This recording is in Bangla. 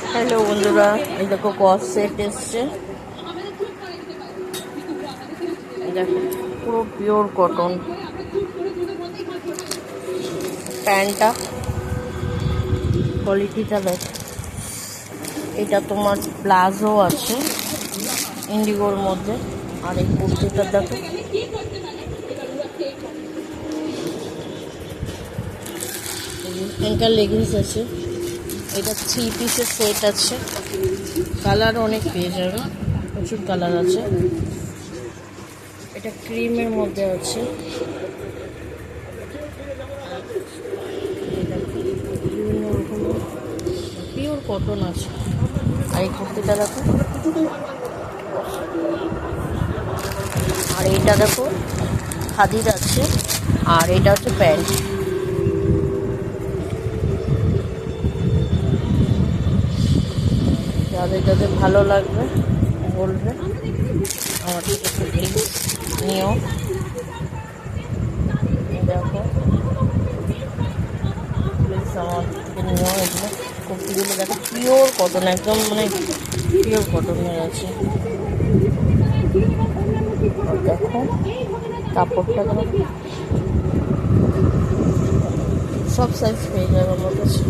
হ্যালো বন্ধুরা, এই দেখো কস সেট এসছে। দেখো পুরো পিওর কটন প্যান্টটা, কোয়ালিটিটা দেখো। এটা তোমার প্লাজো আছে ইন্ডিগোর মধ্যে, আর এই কুর্তিটা দেখো। এখানকার লেগিংস আছে, এটা 3 পিসের সেট আছে। কালার অনেক পেয়ে যাবে, প্রচুর কালার আছে। এটা ক্রিমের মধ্যে আছে, বিভিন্ন রকমের পিওর কটন আছে। আর এই কুর্তিটা দেখো, আর এইটা দেখো খাদির আছে, আর এটা হচ্ছে প্যান্ট। যাদের যাদের ভালো লাগবে বলবে, আমার থেকে প্লিজ নিও। দেখো প্লিজ আমার থেকে নিও এগুলো কুর্তিগুলো। দেখো পিওর কটন, একদম মানে পিওর কটনের আছে। দেখো কাপড়টা সব সাইজ পেয়ে যাবে আমার কাছে।